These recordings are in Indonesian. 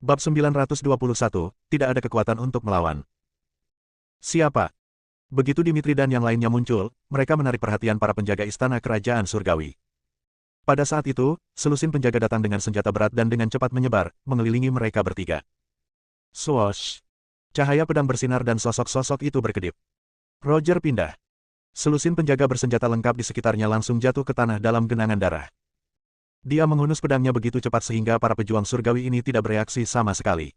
Bab 921, tidak ada kekuatan untuk melawan. Siapa? Begitu Dimitri dan yang lainnya muncul, mereka menarik perhatian para penjaga istana kerajaan surgawi. Pada saat itu, selusin penjaga datang dengan senjata berat dan dengan cepat menyebar, mengelilingi mereka bertiga. Swoosh! Cahaya pedang bersinar dan sosok-sosok itu berkedip. Roger pindah. Selusin penjaga bersenjata lengkap di sekitarnya langsung jatuh ke tanah dalam genangan darah. Dia menghunus pedangnya begitu cepat sehingga para pejuang surgawi ini tidak bereaksi sama sekali.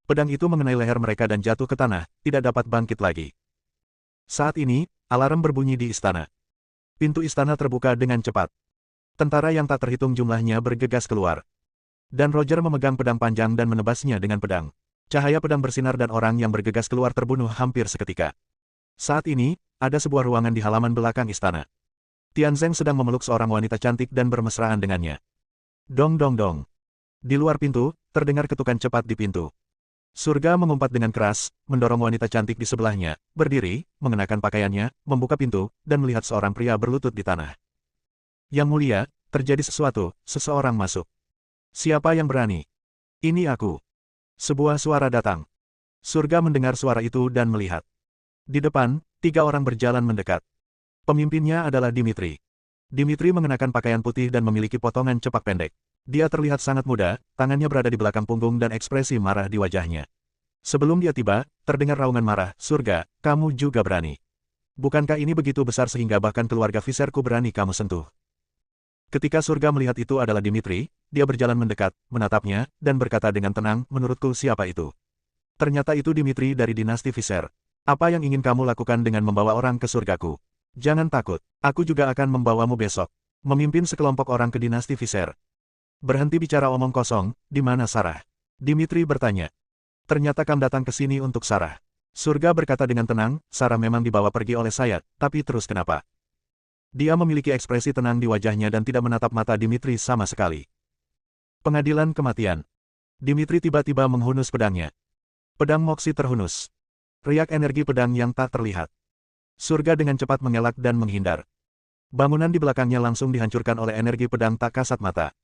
Pedang itu mengenai leher mereka dan jatuh ke tanah, tidak dapat bangkit lagi. Saat ini, alarm berbunyi di istana. Pintu istana terbuka dengan cepat. Tentara yang tak terhitung jumlahnya bergegas keluar. Dan Roger memegang pedang panjang dan menebasnya dengan pedang. Cahaya pedang bersinar dan orang yang bergegas keluar terbunuh hampir seketika. Saat ini, ada sebuah ruangan di halaman belakang istana. Tianzeng sedang memeluk seorang wanita cantik dan bermesraan dengannya. Dong dong dong. Di luar pintu, terdengar ketukan cepat di pintu. Surga mengumpat dengan keras, mendorong wanita cantik di sebelahnya, berdiri, mengenakan pakaiannya, membuka pintu, dan melihat seorang pria berlutut di tanah. Yang mulia, terjadi sesuatu, seseorang masuk. Siapa yang berani? Ini aku. Sebuah suara datang. Surga mendengar suara itu dan melihat. Di depan, 3 orang berjalan mendekat. Pemimpinnya adalah Dimitri. Dimitri mengenakan pakaian putih dan memiliki potongan cepak pendek. Dia terlihat sangat muda, tangannya berada di belakang punggung dan ekspresi marah di wajahnya. Sebelum dia tiba, terdengar raungan marah, "Surga, kamu juga berani. Bukankah ini begitu besar sehingga bahkan keluarga Viserku berani kamu sentuh?" Ketika Surga melihat itu adalah Dimitri, dia berjalan mendekat, menatapnya, dan berkata dengan tenang, "Menurutku siapa itu?" Ternyata itu Dimitri dari dinasti Viser. "Apa yang ingin kamu lakukan dengan membawa orang ke surgaku? Jangan takut, aku juga akan membawamu besok. Memimpin sekelompok orang ke dinasti Viser." Berhenti bicara omong kosong, di mana Sarah? Dimitri bertanya. Ternyata kamu datang ke sini untuk Sarah. Surga berkata dengan tenang, Sarah memang dibawa pergi oleh saya, tapi terus kenapa? Dia memiliki ekspresi tenang di wajahnya dan tidak menatap mata Dimitri sama sekali. Pengadilan kematian. Dimitri tiba-tiba menghunus pedangnya. Pedang Moksi terhunus. Riak energi pedang yang tak terlihat. Surga dengan cepat mengelak dan menghindar. Bangunan di belakangnya langsung dihancurkan oleh energi pedang tak kasat mata.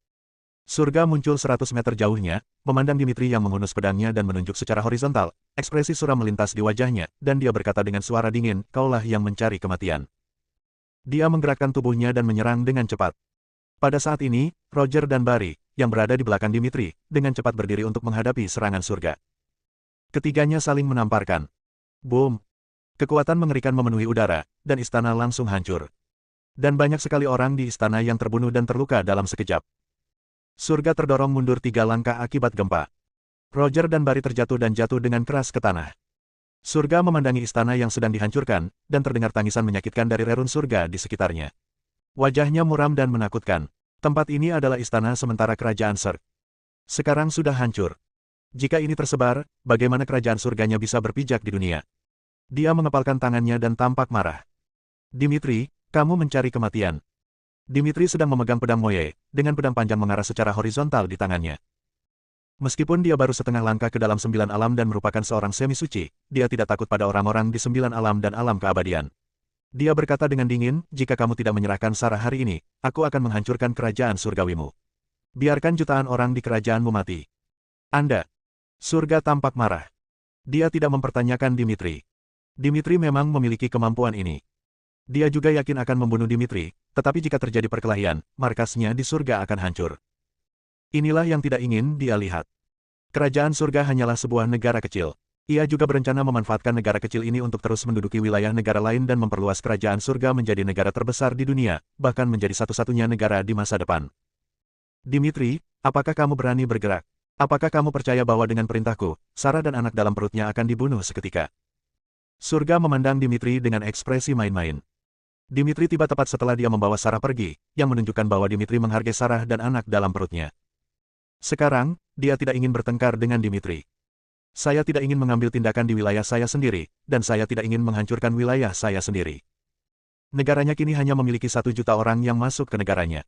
Surga muncul 100 meter jauhnya, memandang Dimitri yang menghunus pedangnya dan menunjuk secara horizontal. Ekspresi suram melintas di wajahnya, dan dia berkata dengan suara dingin, "Kaulah yang mencari kematian." Dia menggerakkan tubuhnya dan menyerang dengan cepat. Pada saat ini, Roger dan Barry, yang berada di belakang Dimitri, dengan cepat berdiri untuk menghadapi serangan surga. Ketiganya saling menamparkan. Boom! Kekuatan mengerikan memenuhi udara, dan istana langsung hancur. Dan banyak sekali orang di istana yang terbunuh dan terluka dalam sekejap. Surga terdorong mundur 3 langkah akibat gempa. Roger dan Barry terjatuh dan jatuh dengan keras ke tanah. Surga memandangi istana yang sedang dihancurkan, dan terdengar tangisan menyakitkan dari rerun surga di sekitarnya. Wajahnya muram dan menakutkan. Tempat ini adalah istana sementara kerajaan Serg. Sekarang sudah hancur. Jika ini tersebar, bagaimana kerajaan surganya bisa berpijak di dunia? Dia mengepalkan tangannya dan tampak marah. Dimitri, kamu mencari kematian. Dimitri sedang memegang pedang Moye, dengan pedang panjang mengarah secara horizontal di tangannya. Meskipun dia baru setengah langkah ke dalam 9 alam dan merupakan seorang semi-suci, dia tidak takut pada orang-orang di 9 alam dan alam keabadian. Dia berkata dengan dingin, "Jika kamu tidak menyerahkan Sarah hari ini, aku akan menghancurkan kerajaan surgawimu. Biarkan jutaan orang di kerajaanmu mati." Anda. Surga tampak marah. Dia tidak mempertanyakan Dimitri. Dimitri memang memiliki kemampuan ini. Dia juga yakin akan membunuh Dimitri, tetapi jika terjadi perkelahian, markasnya di surga akan hancur. Inilah yang tidak ingin dia lihat. Kerajaan surga hanyalah sebuah negara kecil. Ia juga berencana memanfaatkan negara kecil ini untuk terus menduduki wilayah negara lain dan memperluas kerajaan surga menjadi negara terbesar di dunia, bahkan menjadi satu-satunya negara di masa depan. Dimitri, apakah kamu berani bergerak? Apakah kamu percaya bahwa dengan perintahku, Sarah dan anak dalam perutnya akan dibunuh seketika? Surga memandang Dimitri dengan ekspresi main-main. Dimitri tiba tepat setelah dia membawa Sarah pergi, yang menunjukkan bahwa Dimitri menghargai Sarah dan anak dalam perutnya. Sekarang, dia tidak ingin bertengkar dengan Dimitri. Saya tidak ingin mengambil tindakan di wilayah saya sendiri, dan saya tidak ingin menghancurkan wilayah saya sendiri. Negaranya kini hanya memiliki 1 juta orang yang masuk ke negaranya.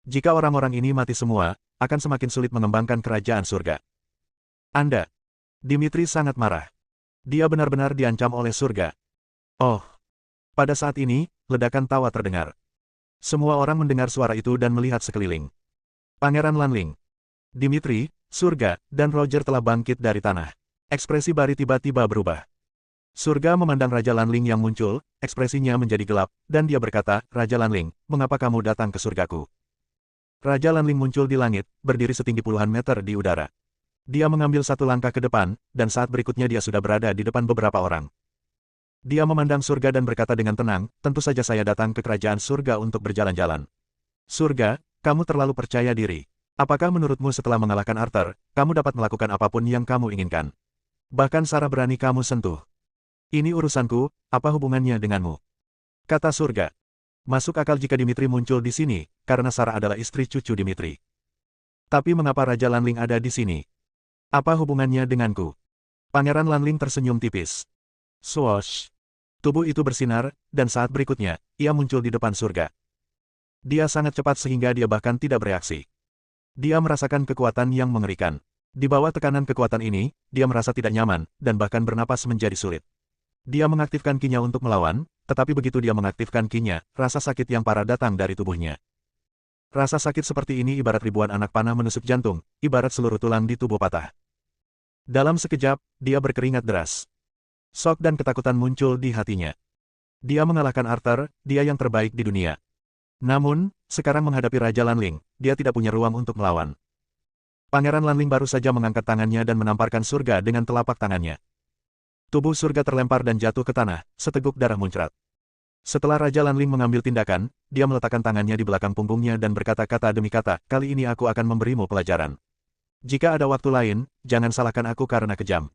Jika orang-orang ini mati semua, akan semakin sulit mengembangkan kerajaan surga. Anda. Dimitri sangat marah. Dia benar-benar diancam oleh surga. Oh. Pada saat ini, ledakan tawa terdengar. Semua orang mendengar suara itu dan melihat sekeliling. Pangeran Lanling. Dimitri, surga, dan Roger telah bangkit dari tanah. Ekspresi Bari tiba-tiba berubah. Surga memandang Raja Lanling yang muncul, ekspresinya menjadi gelap, dan dia berkata, Raja Lanling, mengapa kamu datang ke surgaku? Raja Lanling muncul di langit, berdiri setinggi puluhan meter di udara. Dia mengambil satu langkah ke depan, dan saat berikutnya dia sudah berada di depan beberapa orang. Dia memandang surga dan berkata dengan tenang, tentu saja saya datang ke kerajaan surga untuk berjalan-jalan. Surga, kamu terlalu percaya diri. Apakah menurutmu setelah mengalahkan Arthur, kamu dapat melakukan apapun yang kamu inginkan? Bahkan Sarah berani kamu sentuh. Ini urusanku, apa hubungannya denganmu? Kata surga. Masuk akal jika Dimitri muncul di sini, karena Sarah adalah istri cucu Dimitri. Tapi mengapa Raja Lanling ada di sini? Apa hubungannya denganku? Pangeran Lanling tersenyum tipis. Swoosh. Tubuh itu bersinar, dan saat berikutnya, ia muncul di depan surga. Dia sangat cepat sehingga dia bahkan tidak bereaksi. Dia merasakan kekuatan yang mengerikan. Di bawah tekanan kekuatan ini, dia merasa tidak nyaman, dan bahkan bernapas menjadi sulit. Dia mengaktifkan kinya untuk melawan, tetapi begitu dia mengaktifkan kinya, rasa sakit yang parah datang dari tubuhnya. Rasa sakit seperti ini ibarat ribuan anak panah menusuk jantung, ibarat seluruh tulang di tubuh patah. Dalam sekejap, dia berkeringat deras. Shock dan ketakutan muncul di hatinya. Dia mengalahkan Arthur, dia yang terbaik di dunia. Namun, sekarang menghadapi Raja Lanling, dia tidak punya ruang untuk melawan. Pangeran Lanling baru saja mengangkat tangannya dan menamparkan surga dengan telapak tangannya. Tubuh surga terlempar dan jatuh ke tanah, seteguk darah muncrat. Setelah Raja Lanling mengambil tindakan, dia meletakkan tangannya di belakang punggungnya dan berkata-kata demi kata, kali ini aku akan memberimu pelajaran. Jika ada waktu lain, jangan salahkan aku karena kejam.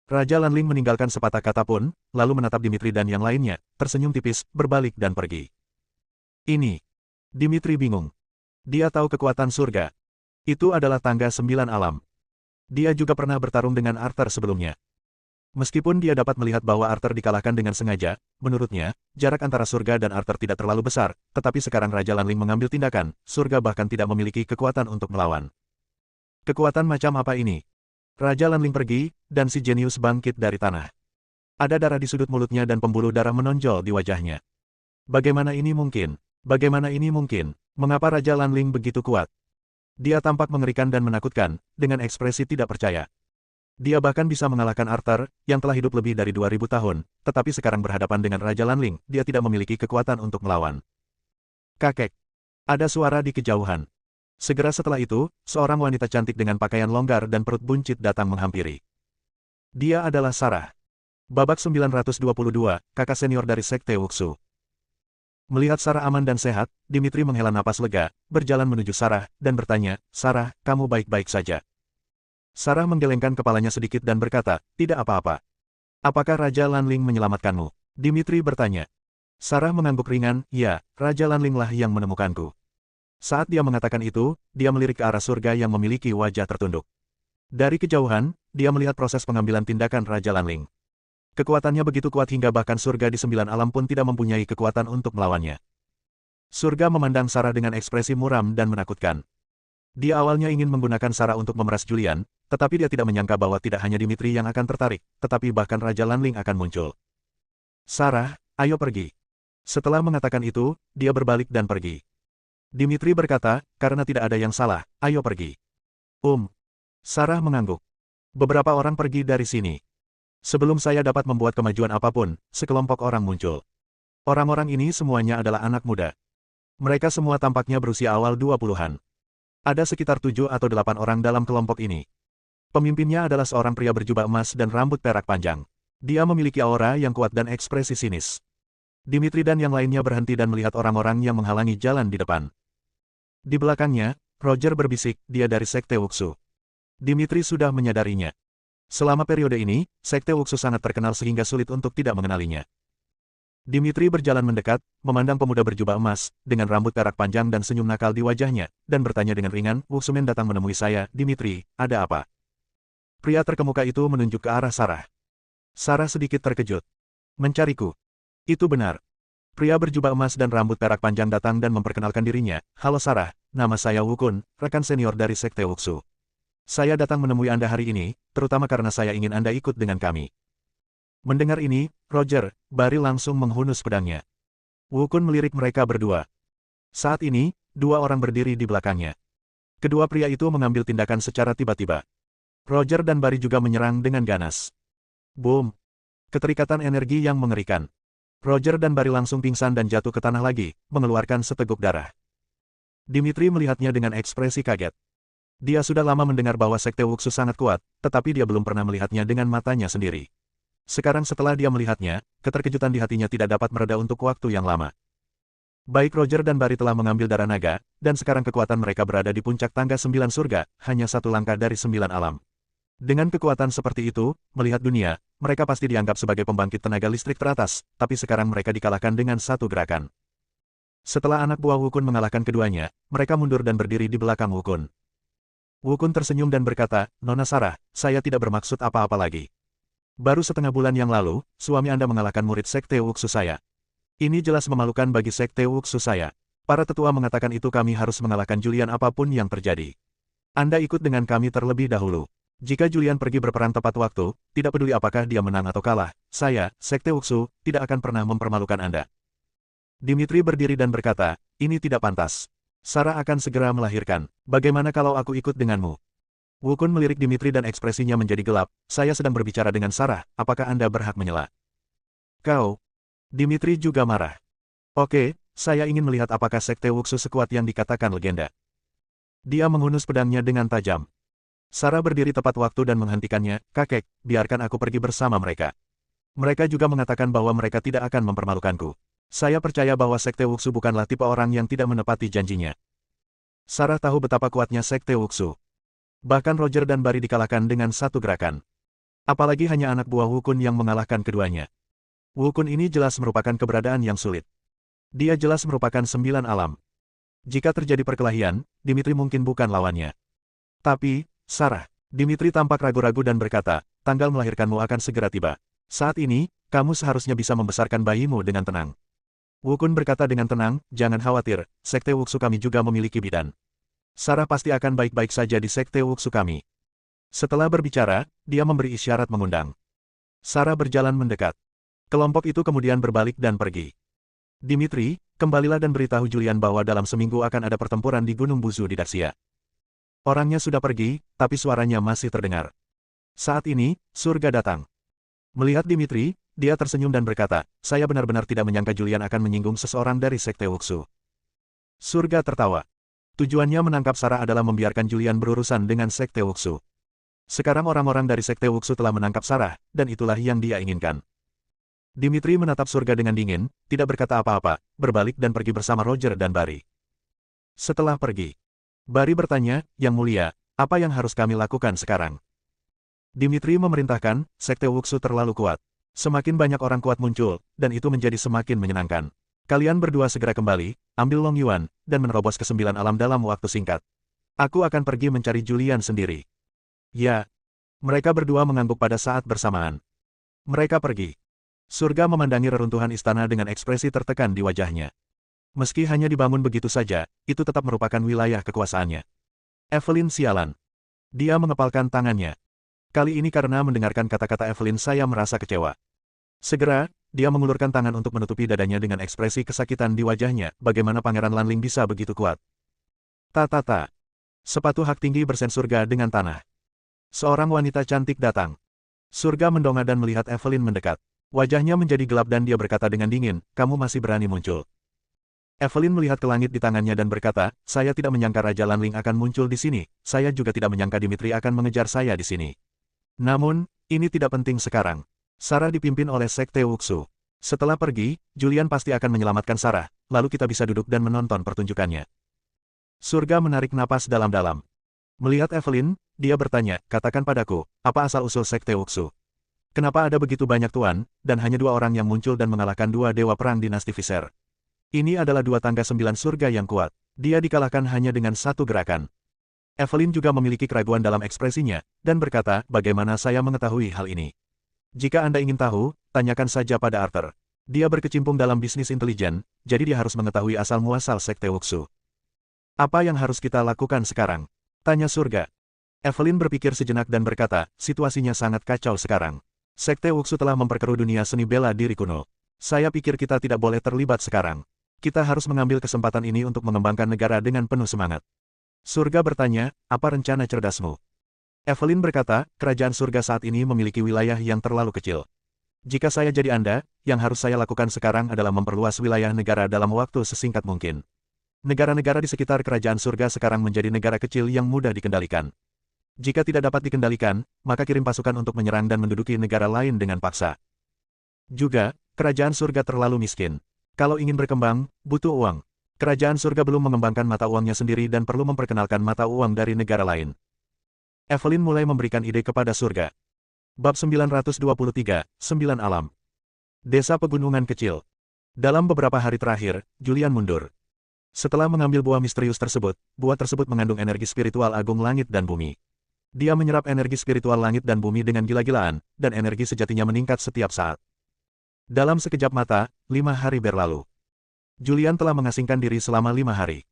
Raja Lanling meninggalkan sepatah kata pun, lalu menatap Dimitri dan yang lainnya, tersenyum tipis, berbalik dan pergi. Ini. Dimitri bingung. Dia tahu kekuatan surga. Itu adalah tangga 9 alam. Dia juga pernah bertarung dengan Arthur sebelumnya. Meskipun dia dapat melihat bahwa Arthur dikalahkan dengan sengaja, menurutnya, jarak antara surga dan Arthur tidak terlalu besar, tetapi sekarang Raja Lanling mengambil tindakan, surga bahkan tidak memiliki kekuatan untuk melawan. Kekuatan macam apa ini? Raja Lanling pergi, dan si jenius bangkit dari tanah. Ada darah di sudut mulutnya dan pembuluh darah menonjol di wajahnya. Bagaimana ini mungkin? Bagaimana ini mungkin? Mengapa Raja Lanling begitu kuat? Dia tampak mengerikan dan menakutkan, dengan ekspresi tidak percaya. Dia bahkan bisa mengalahkan Arthur, yang telah hidup lebih dari 2000 tahun, tetapi sekarang berhadapan dengan Raja Lanling, dia tidak memiliki kekuatan untuk melawan. Kakek. Ada suara di kejauhan. Segera setelah itu, seorang wanita cantik dengan pakaian longgar dan perut buncit datang menghampiri. Dia adalah Sarah. Babak 922, kakak senior dari Sekte Wuxu. Melihat Sarah aman dan sehat, Dimitri menghela napas lega, berjalan menuju Sarah, dan bertanya, Sarah, kamu baik-baik saja? Sarah menggelengkan kepalanya sedikit dan berkata, tidak apa-apa. Apakah Raja Lanling menyelamatkanmu? Dimitri bertanya. Sarah mengangguk ringan, ya, Raja Lanling lah yang menemukanku. Saat dia mengatakan itu, dia melirik ke arah surga yang memiliki wajah tertunduk. Dari kejauhan, dia melihat proses pengambilan tindakan Raja Lanling. Kekuatannya begitu kuat hingga bahkan surga di 9 alam pun tidak mempunyai kekuatan untuk melawannya. Surga memandang Sarah dengan ekspresi muram dan menakutkan. Dia awalnya ingin menggunakan Sarah untuk memeras Julian, tetapi dia tidak menyangka bahwa tidak hanya Dimitri yang akan tertarik, tetapi bahkan Raja Lanling akan muncul. Sarah, ayo pergi. Setelah mengatakan itu, dia berbalik dan pergi. Dimitri berkata, karena tidak ada yang salah, ayo pergi. Sarah mengangguk. Beberapa orang pergi dari sini. Sebelum saya dapat membuat kemajuan apapun, sekelompok orang muncul. Orang-orang ini semuanya adalah anak muda. Mereka semua tampaknya berusia awal 20-an. Ada sekitar 7 atau 8 orang dalam kelompok ini. Pemimpinnya adalah seorang pria berjubah emas dan rambut perak panjang. Dia memiliki aura yang kuat dan ekspresi sinis. Dimitri dan yang lainnya berhenti dan melihat orang-orang yang menghalangi jalan di depan. Di belakangnya, Roger berbisik, dia dari Sekte Wuxu. Dimitri sudah menyadarinya. Selama periode ini, Sekte Wuxu sangat terkenal sehingga sulit untuk tidak mengenalinya. Dimitri berjalan mendekat, memandang pemuda berjubah emas, dengan rambut perak panjang dan senyum nakal di wajahnya, dan bertanya dengan ringan, Wuxumen datang menemui saya, Dimitri, ada apa? Pria terkemuka itu menunjuk ke arah Sarah. Sarah sedikit terkejut. Mencariku. Itu benar. Pria berjubah emas dan rambut perak panjang datang dan memperkenalkan dirinya, halo Sarah, nama saya Wukun, rekan senior dari Sekte Wuxu. Saya datang menemui Anda hari ini, terutama karena saya ingin Anda ikut dengan kami. Mendengar ini, Roger, Bari langsung menghunus pedangnya. Wukun melirik mereka berdua. Saat ini, 2 orang berdiri di belakangnya. Kedua pria itu mengambil tindakan secara tiba-tiba. Roger dan Barry juga menyerang dengan ganas. Boom! Keterikatan energi yang mengerikan. Roger dan Barry langsung pingsan dan jatuh ke tanah lagi, mengeluarkan seteguk darah. Dimitri melihatnya dengan ekspresi kaget. Dia sudah lama mendengar bahwa Sekte Wuxu sangat kuat, tetapi dia belum pernah melihatnya dengan matanya sendiri. Sekarang setelah dia melihatnya, keterkejutan di hatinya tidak dapat mereda untuk waktu yang lama. Baik Roger dan Barry telah mengambil darah naga, dan sekarang kekuatan mereka berada di puncak tangga 9 surga, hanya satu langkah dari 9 alam. Dengan kekuatan seperti itu, melihat dunia, mereka pasti dianggap sebagai pembangkit tenaga listrik teratas, tapi sekarang mereka dikalahkan dengan satu gerakan. Setelah anak buah Wukun mengalahkan keduanya, mereka mundur dan berdiri di belakang Wukun. Wukun tersenyum dan berkata, "Nona Sarah, saya tidak bermaksud apa-apa lagi. Baru setengah bulan yang lalu, suami Anda mengalahkan murid Sekte Wuxu saya. Ini jelas memalukan bagi Sekte Wuxu saya. Para tetua mengatakan itu kami harus mengalahkan Julian apapun yang terjadi. Anda ikut dengan kami terlebih dahulu. Jika Julian pergi berperang tepat waktu, tidak peduli apakah dia menang atau kalah, saya, Sekte Wuxu, tidak akan pernah mempermalukan Anda." Dimitri berdiri dan berkata, "Ini tidak pantas. Sarah akan segera melahirkan. Bagaimana kalau aku ikut denganmu?" Wukun melirik Dimitri dan ekspresinya menjadi gelap. "Saya sedang berbicara dengan Sarah, apakah Anda berhak menyela?" "Kau?" Dimitri juga marah. "Oke, saya ingin melihat apakah Sekte Wuxu sekuat yang dikatakan legenda." Dia menghunus pedangnya dengan tajam. Sarah berdiri tepat waktu dan menghentikannya, "Kakek, biarkan aku pergi bersama mereka. Mereka juga mengatakan bahwa mereka tidak akan mempermalukanku. Saya percaya bahwa Sekte Wuxu bukanlah tipe orang yang tidak menepati janjinya." Sarah tahu betapa kuatnya Sekte Wuxu. Bahkan Roger dan Barry dikalahkan dengan satu gerakan. Apalagi hanya anak buah Wukun yang mengalahkan keduanya. Wukun ini jelas merupakan keberadaan yang sulit. Dia jelas merupakan 9 alam. Jika terjadi perkelahian, Dimitri mungkin bukan lawannya. Tapi, Sarah, Dimitri tampak ragu-ragu dan berkata, "Tanggal melahirkanmu akan segera tiba. Saat ini, kamu seharusnya bisa membesarkan bayimu dengan tenang." Wukun berkata dengan tenang, "Jangan khawatir, Sekte Wuxu kami juga memiliki bidan. Sarah pasti akan baik-baik saja di Sekte Wuxu kami." Setelah berbicara, dia memberi isyarat mengundang. Sarah berjalan mendekat. Kelompok itu kemudian berbalik dan pergi. "Dimitri, kembalilah dan beritahu Julian bahwa dalam seminggu akan ada pertempuran di Gunung Buzu di Daxia." Orangnya sudah pergi, tapi suaranya masih terdengar. Saat ini, surga datang. Melihat Dimitri, dia tersenyum dan berkata, "Saya benar-benar tidak menyangka Julian akan menyinggung seseorang dari Sekte Wuxu." Surga tertawa. Tujuannya menangkap Sarah adalah membiarkan Julian berurusan dengan Sekte Wuxu. Sekarang orang-orang dari Sekte Wuxu telah menangkap Sarah, dan itulah yang dia inginkan. Dimitri menatap surga dengan dingin, tidak berkata apa-apa, berbalik dan pergi bersama Roger dan Barry. Setelah pergi, Barry bertanya, "Yang mulia, apa yang harus kami lakukan sekarang?" Dimitri memerintahkan, "Sekte Wuxu terlalu kuat. Semakin banyak orang kuat muncul, dan itu menjadi semakin menyenangkan. Kalian berdua segera kembali, ambil Long Yuan, dan menerobos ke 9 alam dalam waktu singkat. Aku akan pergi mencari Julian sendiri." "Ya." Mereka berdua mengangguk pada saat bersamaan. Mereka pergi. Surga memandangi reruntuhan istana dengan ekspresi tertekan di wajahnya. Meski hanya dibangun begitu saja, itu tetap merupakan wilayah kekuasaannya. Evelyn sialan. Dia mengepalkan tangannya. Kali ini karena mendengarkan kata-kata Evelyn saya merasa kecewa. Segera, dia mengulurkan tangan untuk menutupi dadanya dengan ekspresi kesakitan di wajahnya. Bagaimana Pangeran Lanling bisa begitu kuat? Ta. Sepatu hak tinggi bersen surga dengan tanah. Seorang wanita cantik datang. Surga mendongak dan melihat Evelyn mendekat. Wajahnya menjadi gelap dan dia berkata dengan dingin, "Kamu masih berani muncul." Evelyn melihat ke langit di tangannya dan berkata, "Saya tidak menyangka Raja Lanling akan muncul di sini. Saya juga tidak menyangka Dimitri akan mengejar saya di sini. Namun, ini tidak penting sekarang. Sarah dipimpin oleh Sekte Wuxu. Setelah pergi, Julian pasti akan menyelamatkan Sarah, lalu kita bisa duduk dan menonton pertunjukannya." Surga menarik napas dalam-dalam. Melihat Evelyn, dia bertanya, "Katakan padaku, apa asal-usul Sekte Wuxu? Kenapa ada begitu banyak tuan, dan hanya 2 orang yang muncul dan mengalahkan 2 dewa perang dinasti Visser? Ini adalah 2 tangga 9 surga yang kuat. Dia dikalahkan hanya dengan 1 gerakan." Evelyn juga memiliki keraguan dalam ekspresinya, dan berkata, "Bagaimana saya mengetahui hal ini? Jika Anda ingin tahu, tanyakan saja pada Arthur. Dia berkecimpung dalam bisnis intelijen, jadi dia harus mengetahui asal-muasal Sekte Wuxu." "Apa yang harus kita lakukan sekarang?" tanya surga. Evelyn berpikir sejenak dan berkata, "Situasinya sangat kacau sekarang. Sekte Wuxu telah memperkeruh dunia seni bela diri kuno. Saya pikir kita tidak boleh terlibat sekarang. Kita harus mengambil kesempatan ini untuk mengembangkan negara dengan penuh semangat." Surga bertanya, apa rencana cerdasmu? Evelyn berkata, kerajaan surga saat ini memiliki wilayah yang terlalu kecil. Jika saya jadi Anda, yang harus saya lakukan sekarang adalah memperluas wilayah negara dalam waktu sesingkat mungkin. Negara-negara di sekitar kerajaan surga sekarang menjadi negara kecil yang mudah dikendalikan. Jika tidak dapat dikendalikan, maka kirim pasukan untuk menyerang dan menduduki negara lain dengan paksa. Juga, kerajaan surga terlalu miskin. Kalau ingin berkembang, butuh uang. Kerajaan surga belum mengembangkan mata uangnya sendiri dan perlu memperkenalkan mata uang dari negara lain. Evelyn mulai memberikan ide kepada surga. Bab 923, 9 Alam. Desa Pegunungan Kecil. Dalam beberapa hari terakhir, Julian mundur. Setelah mengambil buah misterius tersebut, buah tersebut mengandung energi spiritual agung langit dan bumi. Dia menyerap energi spiritual langit dan bumi dengan gila-gilaan, dan energi sejatinya meningkat setiap saat. Dalam sekejap mata, 5 hari berlalu. Julian telah mengasingkan diri selama 5 hari.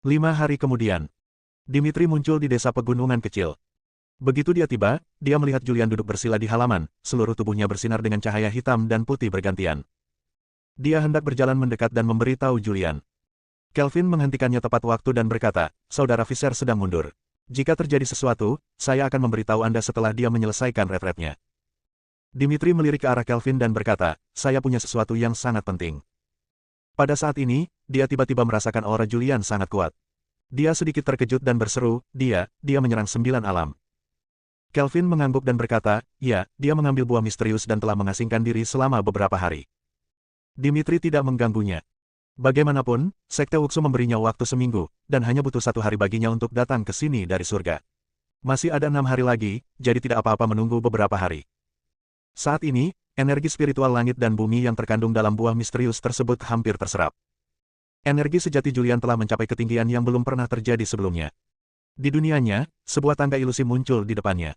5 hari kemudian, Dimitri muncul di desa Pegunungan Kecil. Begitu dia tiba, dia melihat Julian duduk bersila di halaman, seluruh tubuhnya bersinar dengan cahaya hitam dan putih bergantian. Dia hendak berjalan mendekat dan memberitahu Julian. Kelvin menghentikannya tepat waktu dan berkata, Saudara Fisher sedang mundur. Jika terjadi sesuatu, saya akan memberitahu Anda setelah dia menyelesaikan retretnya. Dimitri melirik ke arah Kelvin dan berkata, saya punya sesuatu yang sangat penting. Pada saat ini, dia tiba-tiba merasakan aura Julian sangat kuat. Dia sedikit terkejut dan berseru, dia menyerang 9 alam. Kelvin mengangguk dan berkata, ya, dia mengambil buah misterius dan telah mengasingkan diri selama beberapa hari. Dimitri tidak mengganggunya. Bagaimanapun, Sekte Wuxu memberinya waktu seminggu, dan hanya butuh 1 hari baginya untuk datang ke sini dari surga. Masih ada 6 hari lagi, jadi tidak apa-apa menunggu beberapa hari. Saat ini, energi spiritual langit dan bumi yang terkandung dalam buah misterius tersebut hampir terserap. Energi sejati Julian telah mencapai ketinggian yang belum pernah terjadi sebelumnya. Di dunianya, sebuah tangga ilusi muncul di depannya.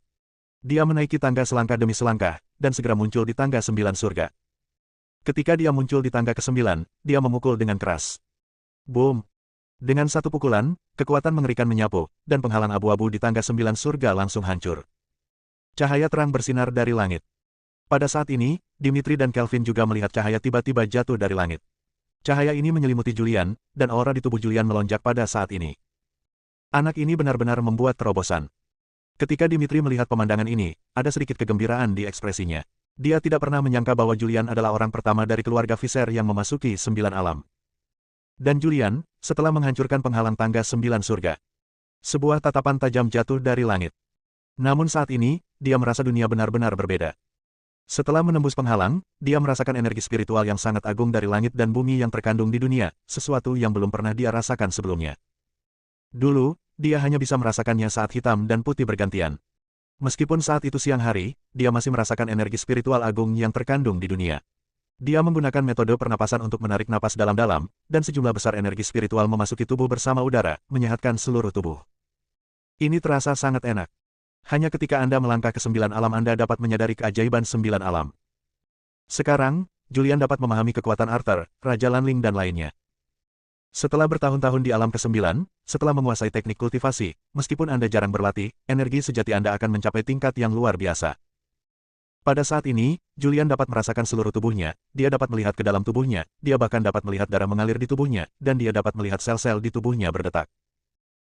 Dia menaiki tangga selangkah demi selangkah, dan segera muncul di tangga 9 surga. Ketika dia muncul di tangga ke-9, dia memukul dengan keras. Boom! Dengan satu pukulan, kekuatan mengerikan menyapu, dan penghalang abu-abu di tangga 9 surga langsung hancur. Cahaya terang bersinar dari langit. Pada saat ini, Dimitri dan Kelvin juga melihat cahaya tiba-tiba jatuh dari langit. Cahaya ini menyelimuti Julian, dan aura di tubuh Julian melonjak pada saat ini. Anak ini benar-benar membuat terobosan. Ketika Dimitri melihat pemandangan ini, ada sedikit kegembiraan di ekspresinya. Dia tidak pernah menyangka bahwa Julian adalah orang pertama dari keluarga Fisher yang memasuki 9 alam. Dan Julian, setelah menghancurkan penghalang tangga 9 surga. Sebuah tatapan tajam jatuh dari langit. Namun saat ini, dia merasa dunia benar-benar berbeda. Setelah menembus penghalang, dia merasakan energi spiritual yang sangat agung dari langit dan bumi yang terkandung di dunia, sesuatu yang belum pernah dia rasakan sebelumnya. Dulu, dia hanya bisa merasakannya saat hitam dan putih bergantian. Meskipun saat itu siang hari, dia masih merasakan energi spiritual agung yang terkandung di dunia. Dia menggunakan metode pernapasan untuk menarik napas dalam-dalam, dan sejumlah besar energi spiritual memasuki tubuh bersama udara, menyehatkan seluruh tubuh. Ini terasa sangat enak. Hanya ketika Anda melangkah ke 9 alam Anda dapat menyadari keajaiban 9 alam. Sekarang, Julian dapat memahami kekuatan Arthur, Raja Lanling dan lainnya. Setelah bertahun-tahun di alam ke-9, setelah menguasai teknik kultivasi, meskipun Anda jarang berlatih, energi sejati Anda akan mencapai tingkat yang luar biasa. Pada saat ini, Julian dapat merasakan seluruh tubuhnya, dia dapat melihat ke dalam tubuhnya, dia bahkan dapat melihat darah mengalir di tubuhnya, dan dia dapat melihat sel-sel di tubuhnya berdetak.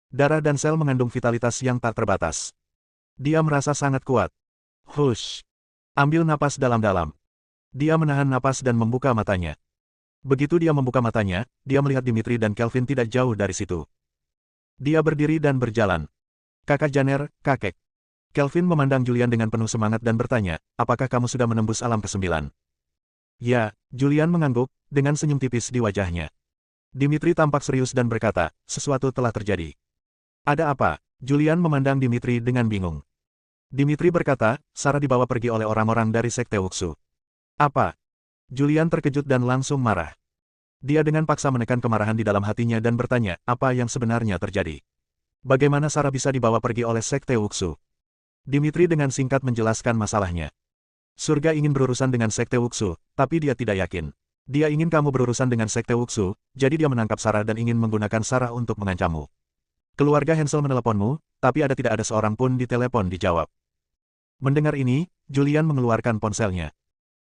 Darah dan sel mengandung vitalitas yang tak terbatas. Dia merasa sangat kuat. Hush! Ambil napas dalam-dalam. Dia menahan napas dan membuka matanya. Begitu dia membuka matanya, dia melihat Dimitri dan Kelvin tidak jauh dari situ. Dia berdiri dan berjalan. Kakak Janer, kakek. Kelvin memandang Julian dengan penuh semangat dan bertanya, apakah kamu sudah menembus alam ke-9? Ya, Julian mengangguk, dengan senyum tipis di wajahnya. Dimitri tampak serius dan berkata, sesuatu telah terjadi. Ada apa? Julian memandang Dimitri dengan bingung. Dimitri berkata, Sarah dibawa pergi oleh orang-orang dari Sekte Wuxu. Apa? Julian terkejut dan langsung marah. Dia dengan paksa menekan kemarahan di dalam hatinya dan bertanya, apa yang sebenarnya terjadi? Bagaimana Sarah bisa dibawa pergi oleh Sekte Wuxu? Dimitri dengan singkat menjelaskan masalahnya. Surga ingin berurusan dengan Sekte Wuxu, tapi dia tidak yakin. Dia ingin kamu berurusan dengan Sekte Wuxu, jadi dia menangkap Sarah dan ingin menggunakan Sarah untuk mengancammu. Keluarga Hansel meneleponmu, tapi tidak ada seorang pun di telepon dijawab. Mendengar ini, Julian mengeluarkan ponselnya.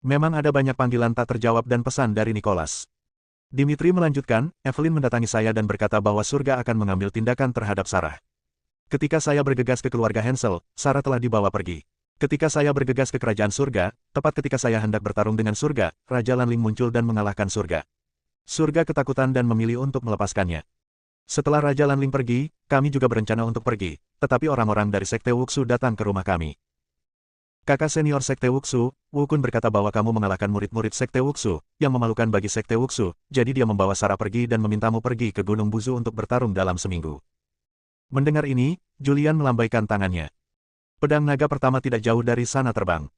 Memang ada banyak panggilan tak terjawab dan pesan dari Nicholas. Dimitri melanjutkan, Evelyn mendatangi saya dan berkata bahwa surga akan mengambil tindakan terhadap Sarah. Ketika saya bergegas ke keluarga Hansel, Sarah telah dibawa pergi. Ketika saya bergegas ke kerajaan surga, tepat ketika saya hendak bertarung dengan surga, Raja Lanling muncul dan mengalahkan surga. Surga ketakutan dan memilih untuk melepaskannya. Setelah Raja Lanling pergi, kami juga berencana untuk pergi, tetapi orang-orang dari Sekte Wuxu datang ke rumah kami. Kakak senior Sekte Wuxu, Wu Kun berkata bahwa kamu mengalahkan murid-murid Sekte Wuxu, yang memalukan bagi Sekte Wuxu, jadi dia membawa Sarah pergi dan memintamu pergi ke Gunung Buzu untuk bertarung dalam seminggu. Mendengar ini, Julian melambaikan tangannya. Pedang naga pertama tidak jauh dari sana terbang.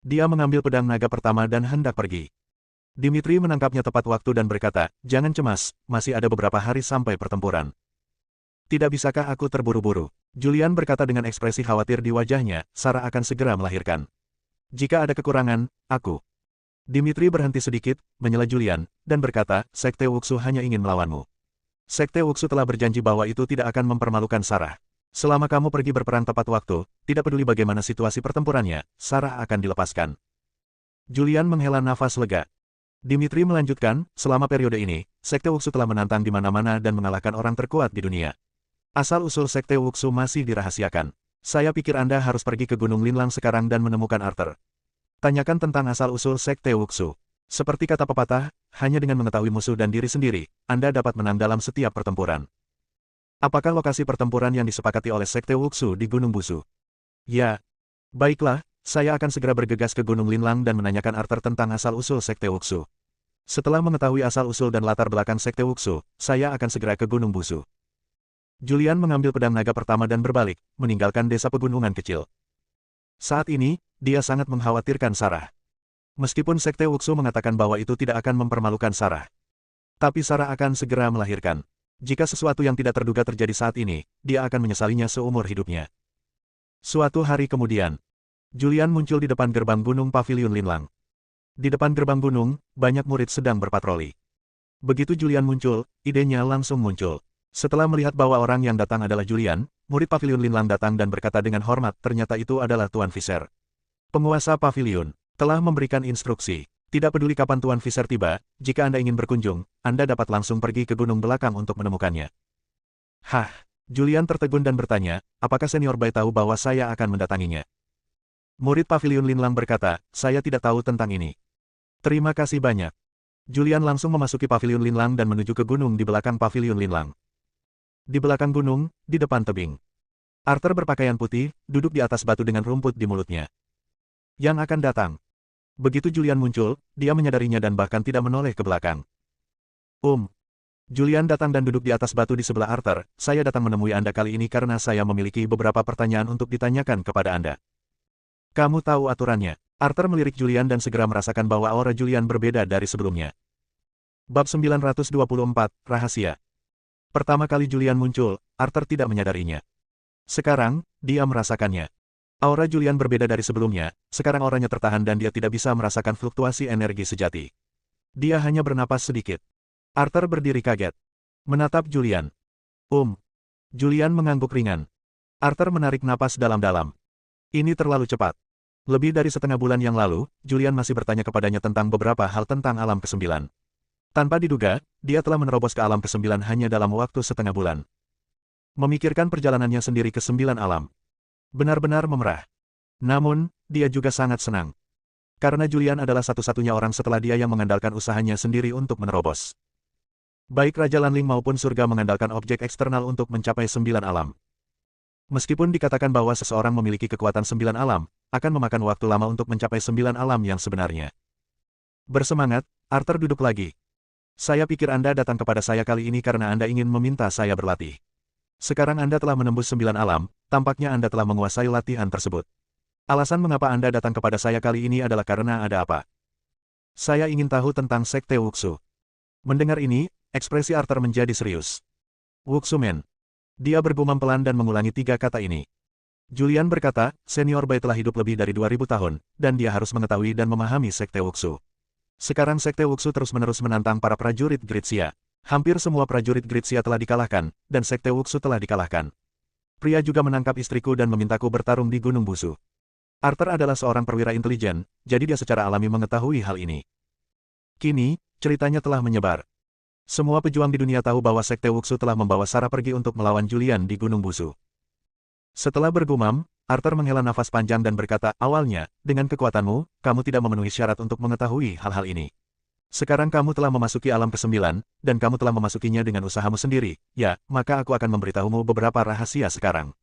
Dia mengambil pedang naga pertama dan hendak pergi. Dimitri menangkapnya tepat waktu dan berkata, jangan cemas, masih ada beberapa hari sampai pertempuran. Tidak bisakah aku terburu-buru? Julian berkata dengan ekspresi khawatir di wajahnya, Sarah akan segera melahirkan. Jika ada kekurangan, aku. Dimitri berhenti sedikit, menyela Julian, dan berkata, Sekte Wuxu hanya ingin melawanmu. Sekte Wuxu telah berjanji bahwa itu tidak akan mempermalukan Sarah. Selama kamu pergi berperang tepat waktu, tidak peduli bagaimana situasi pertempurannya, Sarah akan dilepaskan. Julian menghela nafas lega. Dimitri melanjutkan, selama periode ini, Sekte Wuxu telah menantang di mana-mana dan mengalahkan orang terkuat di dunia. Asal-usul Sekte Wuxu masih dirahasiakan. Saya pikir Anda harus pergi ke Gunung Linlang sekarang dan menemukan Arthur. Tanyakan tentang asal-usul Sekte Wuxu. Seperti kata pepatah, hanya dengan mengetahui musuh dan diri sendiri, Anda dapat menang dalam setiap pertempuran. Apakah lokasi pertempuran yang disepakati oleh Sekte Wuxu di Gunung Busu? Ya. Baiklah, saya akan segera bergegas ke Gunung Linlang dan menanyakan Arthur tentang asal-usul Sekte Wuxu. Setelah mengetahui asal-usul dan latar belakang Sekte Wuxu, saya akan segera ke Gunung Busu. Julian mengambil pedang naga pertama dan berbalik, meninggalkan desa pegunungan kecil. Saat ini, dia sangat mengkhawatirkan Sarah. Meskipun Sekte Wuxu mengatakan bahwa itu tidak akan mempermalukan Sarah. Tapi Sarah akan segera melahirkan. Jika sesuatu yang tidak terduga terjadi saat ini, dia akan menyesalinya seumur hidupnya. Suatu hari kemudian, Julian muncul di depan gerbang gunung Paviliun Linlang. Di depan gerbang gunung, banyak murid sedang berpatroli. Begitu Julian muncul, idenya langsung muncul. Setelah melihat bahwa orang yang datang adalah Julian, murid Paviliun Linlang datang dan berkata dengan hormat, ternyata itu adalah Tuan Fisher. Penguasa Paviliun telah memberikan instruksi. Tidak peduli kapan Tuan Fisher tiba, jika Anda ingin berkunjung, Anda dapat langsung pergi ke gunung belakang untuk menemukannya. Hah? Julian tertegun dan bertanya, apakah Senior Bai tahu bahwa saya akan mendatanginya? Murid Paviliun Linlang berkata, saya tidak tahu tentang ini. Terima kasih banyak. Julian langsung memasuki Paviliun Linlang dan menuju ke gunung di belakang Paviliun Linlang. Di belakang gunung, di depan tebing. Arthur berpakaian putih, duduk di atas batu dengan rumput di mulutnya. Yang akan datang. Begitu Julian muncul, dia menyadarinya dan bahkan tidak menoleh ke belakang. Julian datang dan duduk di atas batu di sebelah Arthur. Saya datang menemui Anda kali ini karena saya memiliki beberapa pertanyaan untuk ditanyakan kepada Anda. Kamu tahu aturannya. Arthur melirik Julian dan segera merasakan bahwa aura Julian berbeda dari sebelumnya. Bab 924, Rahasia. Pertama kali Julian muncul, Arthur tidak menyadarinya. Sekarang, dia merasakannya. Aura Julian berbeda dari sebelumnya, sekarang auranya tertahan dan dia tidak bisa merasakan fluktuasi energi sejati. Dia hanya bernapas sedikit. Arthur berdiri kaget. Menatap Julian. Julian mengangguk ringan. Arthur menarik napas dalam-dalam. Ini terlalu cepat. Lebih dari setengah bulan yang lalu, Julian masih bertanya kepadanya tentang beberapa hal tentang alam ke-9. Tanpa diduga, dia telah menerobos ke alam ke-9 hanya dalam waktu setengah bulan. Memikirkan perjalanannya sendiri ke 9 alam. Benar-benar memerah. Namun, dia juga sangat senang. Karena Julian adalah satu-satunya orang setelah dia yang mengandalkan usahanya sendiri untuk menerobos. Baik Raja Lanling maupun surga mengandalkan objek eksternal untuk mencapai 9 alam. Meskipun dikatakan bahwa seseorang memiliki kekuatan 9 alam, akan memakan waktu lama untuk mencapai 9 alam yang sebenarnya. Bersemangat, Arthur duduk lagi. Saya pikir Anda datang kepada saya kali ini karena Anda ingin meminta saya berlatih. Sekarang Anda telah menembus 9 alam, tampaknya Anda telah menguasai latihan tersebut. Alasan mengapa Anda datang kepada saya kali ini adalah karena ada apa? Saya ingin tahu tentang Sekte Wuxu. Mendengar ini, ekspresi Arthur menjadi serius. Wuxu Man. Dia bergumam pelan dan mengulangi 3 kata ini. Julian berkata, Senior Bai telah hidup lebih dari 2000 tahun, dan dia harus mengetahui dan memahami Sekte Wuxu. Sekarang Sekte Wuxu terus-menerus menantang para prajurit Gritsia. Hampir semua prajurit Gritsia telah dikalahkan, dan Sekte Wuxu telah dikalahkan. Pria juga menangkap istriku dan memintaku bertarung di Gunung Busu. Arthur adalah seorang perwira intelijen, jadi dia secara alami mengetahui hal ini. Kini, ceritanya telah menyebar. Semua pejuang di dunia tahu bahwa Sekte Wuxu telah membawa Sarah pergi untuk melawan Julian di Gunung Busu. Setelah bergumam, Arthur menghela nafas panjang dan berkata, awalnya, dengan kekuatanmu, kamu tidak memenuhi syarat untuk mengetahui hal-hal ini. Sekarang kamu telah memasuki alam ke-9, dan kamu telah memasukinya dengan usahamu sendiri, ya, maka aku akan memberitahumu beberapa rahasia sekarang.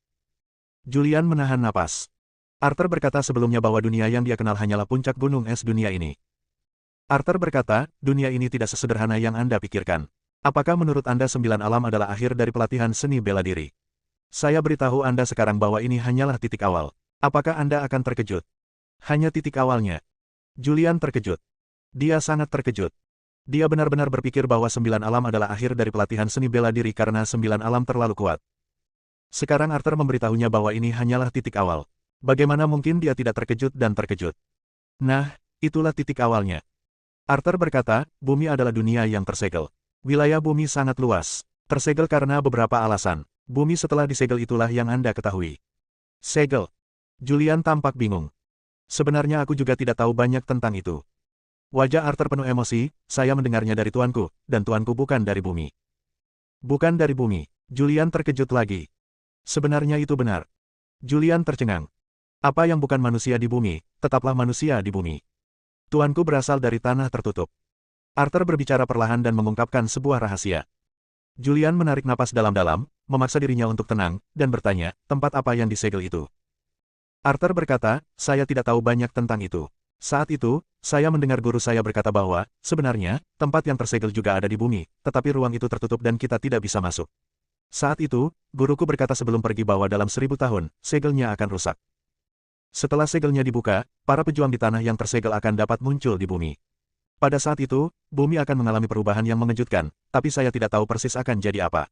Julian menahan napas. Arthur berkata sebelumnya bahwa dunia yang dia kenal hanyalah puncak gunung es dunia ini. Arthur berkata, dunia ini tidak sesederhana yang Anda pikirkan. Apakah menurut Anda 9 alam adalah akhir dari pelatihan seni bela diri? Saya beritahu Anda sekarang bahwa ini hanyalah titik awal. Apakah Anda akan terkejut? Hanya titik awalnya. Julian terkejut. Dia sangat terkejut. Dia benar-benar berpikir bahwa 9 alam adalah akhir dari pelatihan seni bela diri karena 9 alam terlalu kuat. Sekarang Arthur memberitahunya bahwa ini hanyalah titik awal. Bagaimana mungkin dia tidak terkejut dan terkejut? Nah, itulah titik awalnya. Arthur berkata, bumi adalah dunia yang tersegel. Wilayah bumi sangat luas. Tersegel karena beberapa alasan. Bumi setelah disegel itulah yang Anda ketahui. Segel. Julian tampak bingung. Sebenarnya aku juga tidak tahu banyak tentang itu. Wajah Arthur penuh emosi, saya mendengarnya dari tuanku, dan tuanku bukan dari bumi. Bukan dari bumi. Julian terkejut lagi. Sebenarnya itu benar. Julian tercengang. Apa yang bukan manusia di bumi, tetaplah manusia di bumi. Tuanku berasal dari tanah tertutup. Arthur berbicara perlahan dan mengungkapkan sebuah rahasia. Julian menarik napas dalam-dalam, memaksa dirinya untuk tenang, dan bertanya, tempat apa yang disegel itu? Arthur berkata, saya tidak tahu banyak tentang itu. Saat itu, saya mendengar guru saya berkata bahwa, sebenarnya, tempat yang tersegel juga ada di bumi, tetapi ruang itu tertutup dan kita tidak bisa masuk. Saat itu, guruku berkata sebelum pergi bahwa dalam 1000 tahun, segelnya akan rusak. Setelah segelnya dibuka, para pejuang di tanah yang tersegel akan dapat muncul di bumi. Pada saat itu, bumi akan mengalami perubahan yang mengejutkan, tapi saya tidak tahu persis akan jadi apa.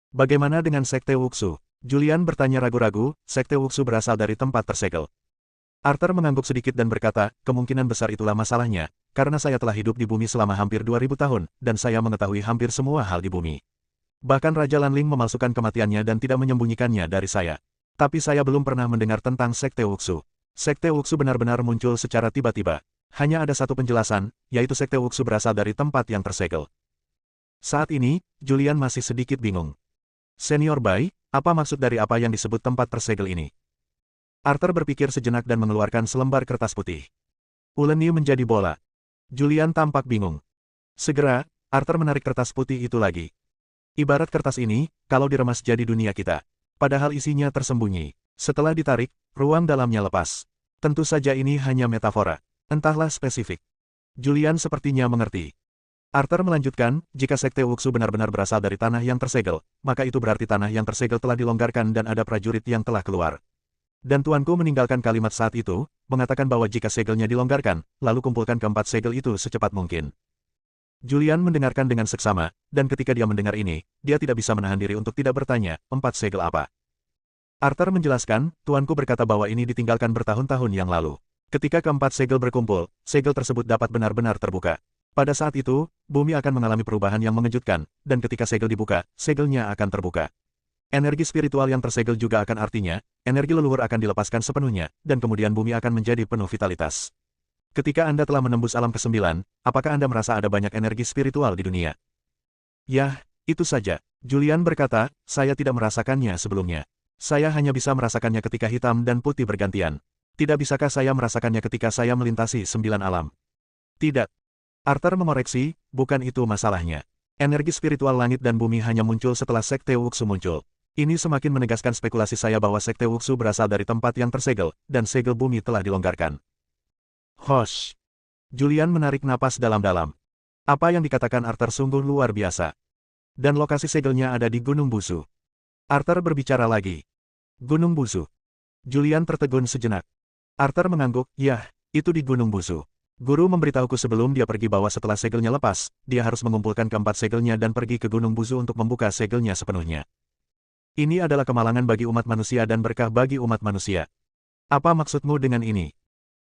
Bagaimana dengan Sekte Wuxu? Julian bertanya ragu-ragu, Sekte Wuxu berasal dari tempat tersegel. Arthur mengangguk sedikit dan berkata, kemungkinan besar itulah masalahnya, karena saya telah hidup di bumi selama hampir 2000 tahun, dan saya mengetahui hampir semua hal di bumi. Bahkan Raja Lanling memalsukan kematiannya dan tidak menyembunyikannya dari saya. Tapi saya belum pernah mendengar tentang Sekte Wuxu. Sekte Wuxu benar-benar muncul secara tiba-tiba. Hanya ada satu penjelasan, yaitu Sekte Wuxu berasal dari tempat yang tersegel. Saat ini, Julian masih sedikit bingung. Senior Bai, apa maksud dari apa yang disebut tempat tersegel ini? Arthur berpikir sejenak dan mengeluarkan selembar kertas putih. Uleni menjadi bola. Julian tampak bingung. Segera, Arthur menarik kertas putih itu lagi. Ibarat kertas ini, kalau diremas jadi dunia kita. Padahal isinya tersembunyi. Setelah ditarik, ruang dalamnya lepas. Tentu saja ini hanya metafora. Entahlah spesifik. Julian sepertinya mengerti. Arthur melanjutkan, jika Sekte Wuxu benar-benar berasal dari tanah yang tersegel, maka itu berarti tanah yang tersegel telah dilonggarkan dan ada prajurit yang telah keluar. Dan tuanku meninggalkan kalimat saat itu, mengatakan bahwa jika segelnya dilonggarkan, lalu kumpulkan keempat segel itu secepat mungkin. Julian mendengarkan dengan seksama, dan ketika dia mendengar ini, dia tidak bisa menahan diri untuk tidak bertanya, 4 segel apa? Arthur menjelaskan, tuanku berkata bahwa ini ditinggalkan bertahun-tahun yang lalu. Ketika keempat segel berkumpul, segel tersebut dapat benar-benar terbuka. Pada saat itu, bumi akan mengalami perubahan yang mengejutkan, dan ketika segel dibuka, segelnya akan terbuka. Energi spiritual yang tersegel juga akan artinya, energi leluhur akan dilepaskan sepenuhnya, dan kemudian bumi akan menjadi penuh vitalitas. Ketika Anda telah menembus alam ke-9, apakah Anda merasa ada banyak energi spiritual di dunia? Yah, itu saja. Julian berkata, saya tidak merasakannya sebelumnya. Saya hanya bisa merasakannya ketika hitam dan putih bergantian. Tidak bisakah saya merasakannya ketika saya melintasi 9 alam? Tidak. Arthur mengoreksi, bukan itu masalahnya. Energi spiritual langit dan bumi hanya muncul setelah Sekte Wuxu muncul. Ini semakin menegaskan spekulasi saya bahwa Sekte Wuxu berasal dari tempat yang tersegel, dan segel bumi telah dilonggarkan. Hosh. Julian menarik napas dalam-dalam. Apa yang dikatakan Arthur sungguh luar biasa. Dan lokasi segelnya ada di Gunung Busu. Arthur berbicara lagi. Gunung Busu. Julian tertegun sejenak. Arthur mengangguk, yah, itu di Gunung Busu. Guru memberitahuku sebelum dia pergi bahwa setelah segelnya lepas, dia harus mengumpulkan keempat segelnya dan pergi ke Gunung Busu untuk membuka segelnya sepenuhnya. Ini adalah kemalangan bagi umat manusia dan berkah bagi umat manusia. Apa maksudmu dengan ini?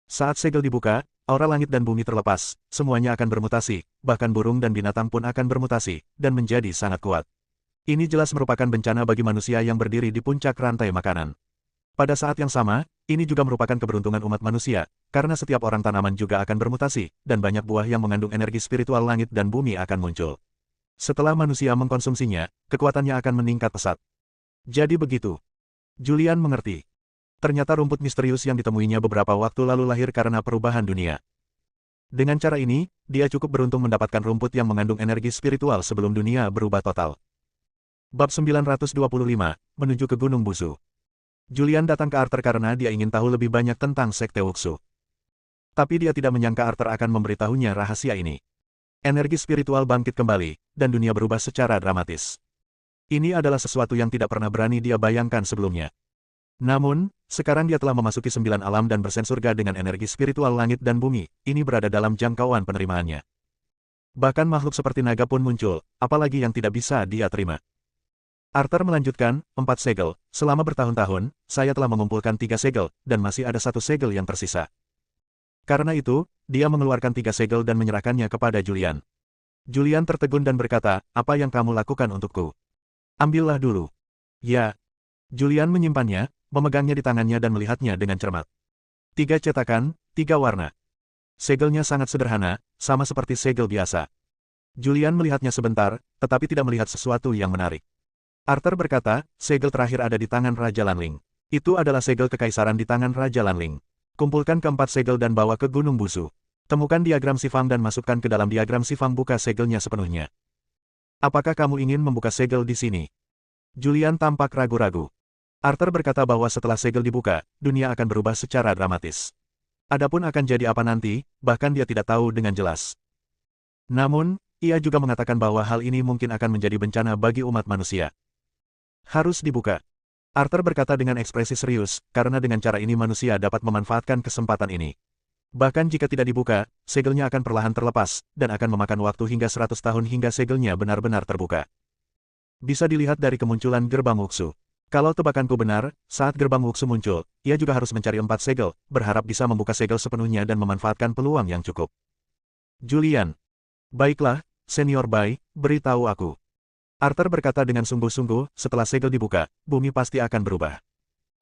Saat segel dibuka, aura langit dan bumi terlepas, semuanya akan bermutasi, bahkan burung dan binatang pun akan bermutasi, dan menjadi sangat kuat. Ini jelas merupakan bencana bagi manusia yang berdiri di puncak rantai makanan. Pada saat yang sama, ini juga merupakan keberuntungan umat manusia, karena setiap orang tanaman juga akan bermutasi, dan banyak buah yang mengandung energi spiritual langit dan bumi akan muncul. Setelah manusia mengkonsumsinya, kekuatannya akan meningkat pesat. Jadi begitu. Julian mengerti. Ternyata rumput misterius yang ditemuinya beberapa waktu lalu lahir karena perubahan dunia. Dengan cara ini, dia cukup beruntung mendapatkan rumput yang mengandung energi spiritual sebelum dunia berubah total. Bab 925, menuju ke Gunung Busu. Julian datang ke Arthur karena dia ingin tahu lebih banyak tentang Sekte Wuxu. Tapi dia tidak menyangka Arthur akan memberitahunya rahasia ini. Energi spiritual bangkit kembali, dan dunia berubah secara dramatis. Ini adalah sesuatu yang tidak pernah berani dia bayangkan sebelumnya. Namun, sekarang dia telah memasuki 9 alam dan bersen surga dengan energi spiritual langit dan bumi, ini berada dalam jangkauan penerimaannya. Bahkan makhluk seperti naga pun muncul, apalagi yang tidak bisa dia terima. Arthur melanjutkan, 4 segel, selama bertahun-tahun, saya telah mengumpulkan 3 segel, dan masih ada 1 segel yang tersisa. Karena itu, dia mengeluarkan 3 segel dan menyerahkannya kepada Julian. Julian tertegun dan berkata, apa yang kamu lakukan untukku? Ambillah dulu. Ya. Julian menyimpannya, memegangnya di tangannya dan melihatnya dengan cermat. 3 cetakan, 3 warna. Segelnya sangat sederhana, sama seperti segel biasa. Julian melihatnya sebentar, tetapi tidak melihat sesuatu yang menarik. Arthur berkata, segel terakhir ada di tangan Raja Lanling. Itu adalah segel kekaisaran di tangan Raja Lanling. Kumpulkan keempat segel dan bawa ke Gunung Busu. Temukan diagram Sifang dan masukkan ke dalam diagram Sifang, buka segelnya sepenuhnya. Apakah kamu ingin membuka segel di sini? Julian tampak ragu-ragu. Arthur berkata bahwa setelah segel dibuka, dunia akan berubah secara dramatis. Adapun akan jadi apa nanti, bahkan dia tidak tahu dengan jelas. Namun, ia juga mengatakan bahwa hal ini mungkin akan menjadi bencana bagi umat manusia. Harus dibuka. Arthur berkata dengan ekspresi serius, karena dengan cara ini manusia dapat memanfaatkan kesempatan ini. Bahkan jika tidak dibuka, segelnya akan perlahan terlepas, dan akan memakan waktu hingga 100 tahun hingga segelnya benar-benar terbuka. Bisa dilihat dari kemunculan gerbang Wuxu. Kalau tebakanku benar, saat gerbang Wuxu muncul, ia juga harus mencari 4 segel, berharap bisa membuka segel sepenuhnya dan memanfaatkan peluang yang cukup. Julian. Baiklah, Senior Bai, beritahu aku. Arthur berkata dengan sungguh-sungguh, setelah segel dibuka, bumi pasti akan berubah.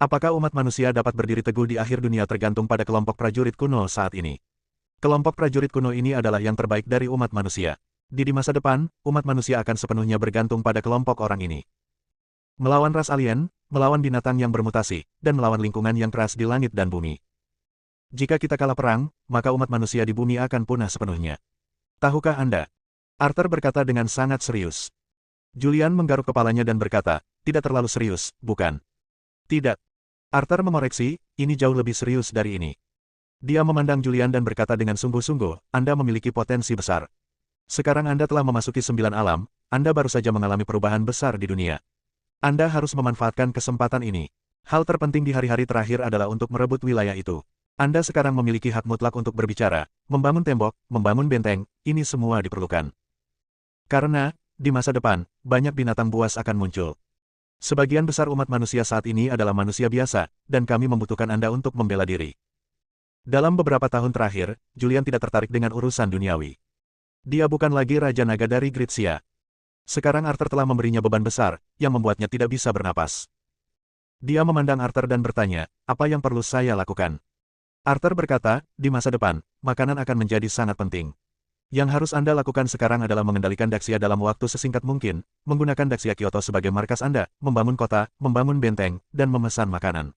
Apakah umat manusia dapat berdiri teguh di akhir dunia tergantung pada kelompok prajurit kuno saat ini. Kelompok prajurit kuno ini adalah yang terbaik dari umat manusia. Di masa depan, umat manusia akan sepenuhnya bergantung pada kelompok orang ini. Melawan ras alien, melawan binatang yang bermutasi, dan melawan lingkungan yang keras di langit dan bumi. Jika kita kalah perang, maka umat manusia di bumi akan punah sepenuhnya. Tahukah Anda? Arthur berkata dengan sangat serius. Julian menggaruk kepalanya dan berkata, tidak terlalu serius, bukan? Tidak. Arthur mengoreksi, ini jauh lebih serius dari ini. Dia memandang Julian dan berkata dengan sungguh-sungguh, Anda memiliki potensi besar. Sekarang Anda telah memasuki 9 alam, Anda baru saja mengalami perubahan besar di dunia. Anda harus memanfaatkan kesempatan ini. Hal terpenting di hari-hari terakhir adalah untuk merebut wilayah itu. Anda sekarang memiliki hak mutlak untuk berbicara, membangun tembok, membangun benteng, ini semua diperlukan. Karena, di masa depan, banyak binatang buas akan muncul. Sebagian besar umat manusia saat ini adalah manusia biasa, dan kami membutuhkan Anda untuk membela diri. Dalam beberapa tahun terakhir, Julian tidak tertarik dengan urusan duniawi. Dia bukan lagi Raja Naga dari Gritsia. Sekarang Arthur telah memberinya beban besar, yang membuatnya tidak bisa bernapas. Dia memandang Arthur dan bertanya, apa yang perlu saya lakukan? Arthur berkata, di masa depan, makanan akan menjadi sangat penting. Yang harus Anda lakukan sekarang adalah mengendalikan Daxia dalam waktu sesingkat mungkin, menggunakan Daxia Kyoto sebagai markas Anda, membangun kota, membangun benteng, dan memesan makanan.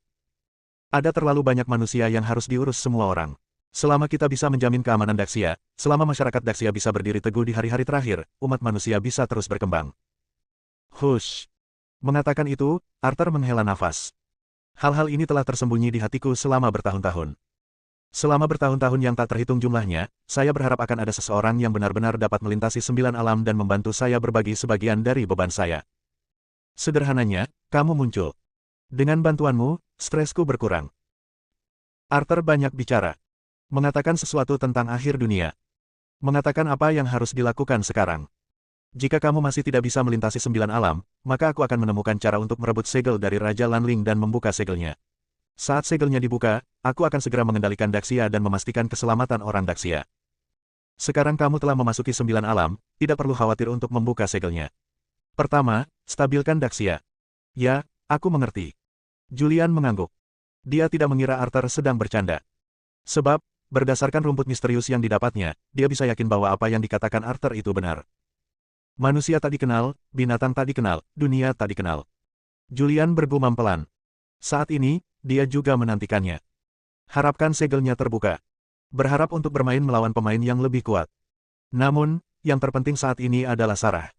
Ada terlalu banyak manusia yang harus diurus semua orang. Selama kita bisa menjamin keamanan Daxia, selama masyarakat Daxia bisa berdiri teguh di hari-hari terakhir, umat manusia bisa terus berkembang. Hush. Mengatakan itu, Arthur menghela nafas. Hal-hal ini telah tersembunyi di hatiku selama bertahun-tahun. Selama bertahun-tahun yang tak terhitung jumlahnya, saya berharap akan ada seseorang yang benar-benar dapat melintasi 9 alam dan membantu saya berbagi sebagian dari beban saya. Sederhananya, kamu muncul. Dengan bantuanmu, stresku berkurang. Arthur banyak bicara. Mengatakan sesuatu tentang akhir dunia. Mengatakan apa yang harus dilakukan sekarang. Jika kamu masih tidak bisa melintasi 9 alam, maka aku akan menemukan cara untuk merebut segel dari Raja Lanling dan membuka segelnya. Saat segelnya dibuka, aku akan segera mengendalikan Daxia dan memastikan keselamatan orang Daxia. Sekarang kamu telah memasuki 9 alam, tidak perlu khawatir untuk membuka segelnya. Pertama, stabilkan Daxia. Ya, aku mengerti. Julian mengangguk. Dia tidak mengira Arthur sedang bercanda. Sebab, berdasarkan rumput misterius yang didapatnya, dia bisa yakin bahwa apa yang dikatakan Arthur itu benar. Manusia tak dikenal, binatang tak dikenal, dunia tak dikenal. Julian bergumam pelan. Saat ini, dia juga menantikannya. Harapkan segelnya terbuka. Berharap untuk bermain melawan pemain yang lebih kuat. Namun, yang terpenting saat ini adalah Sarah.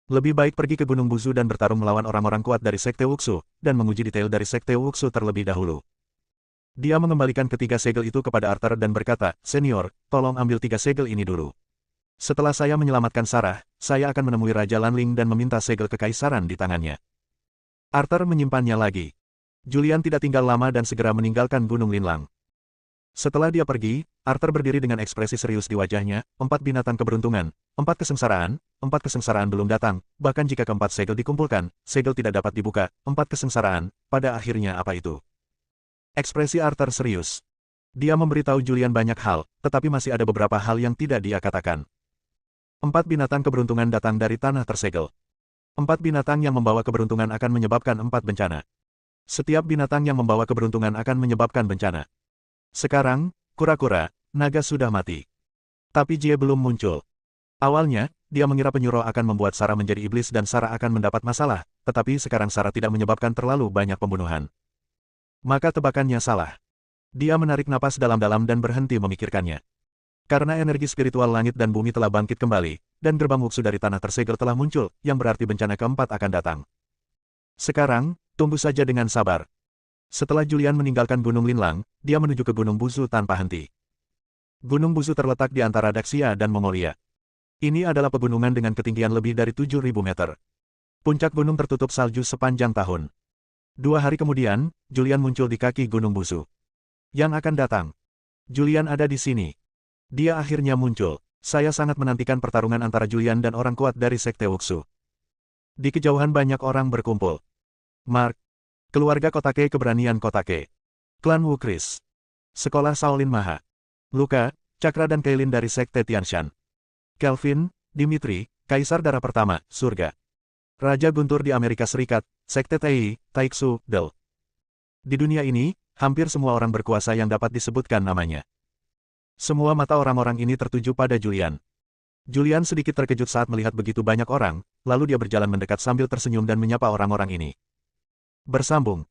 Lebih baik pergi ke Gunung Buzu dan bertarung melawan orang-orang kuat dari Sekte Wuxu, dan menguji detail dari Sekte Wuxu terlebih dahulu. Dia mengembalikan ketiga segel itu kepada Arthur dan berkata, "Senior, tolong ambil 3 segel ini dulu. Setelah saya menyelamatkan Sarah, saya akan menemui Raja Lanling dan meminta segel kekaisaran di tangannya." Arthur menyimpannya lagi. Julian tidak tinggal lama dan segera meninggalkan Gunung Linlang. Setelah dia pergi, Arthur berdiri dengan ekspresi serius di wajahnya, 4 binatang keberuntungan, 4 kesengsaraan belum datang, bahkan jika keempat segel dikumpulkan, segel tidak dapat dibuka, 4 kesengsaraan, pada akhirnya apa itu? Ekspresi Arthur serius. Dia memberitahu Julian banyak hal, tetapi masih ada beberapa hal yang tidak dia katakan. 4 binatang keberuntungan datang dari tanah tersegel. 4 binatang yang membawa keberuntungan akan menyebabkan 4 bencana. Setiap binatang yang membawa keberuntungan akan menyebabkan bencana. Sekarang, kura-kura, naga sudah mati. Tapi Jie belum muncul. Awalnya, dia mengira penyuruh akan membuat Sarah menjadi iblis dan Sarah akan mendapat masalah, tetapi sekarang Sarah tidak menyebabkan terlalu banyak pembunuhan. Maka tebakannya salah. Dia menarik napas dalam-dalam dan berhenti memikirkannya. Karena energi spiritual langit dan bumi telah bangkit kembali, dan gerbang Wuxu dari tanah tersegel telah muncul, yang berarti bencana keempat akan datang. Sekarang, tunggu saja dengan sabar. Setelah Julian meninggalkan Gunung Linlang, dia menuju ke Gunung Buzu tanpa henti. Gunung Buzu terletak di antara Daxia dan Mongolia. Ini adalah pegunungan dengan ketinggian lebih dari 7.000 meter. Puncak gunung tertutup salju sepanjang tahun. 2 hari kemudian, Julian muncul di kaki Gunung Buzu. Yang akan datang. Julian ada di sini. Dia akhirnya muncul. Saya sangat menantikan pertarungan antara Julian dan orang kuat dari Sekte Wuxu. Di kejauhan banyak orang berkumpul. Mark. Keluarga Kotake Keberanian Kotake. Klan Wu Kris. Sekolah Shaolin Maha. Luka, Cakra dan Kailin dari Sekte Tianshan. Kelvin, Dimitri, Kaisar Darah Pertama, Surga. Raja Guntur di Amerika Serikat, Sekte Tai, Taiksu, Del. Di dunia ini, hampir semua orang berkuasa yang dapat disebutkan namanya. Semua mata orang-orang ini tertuju pada Julian. Julian sedikit terkejut saat melihat begitu banyak orang, lalu dia berjalan mendekat sambil tersenyum dan menyapa orang-orang ini. Bersambung.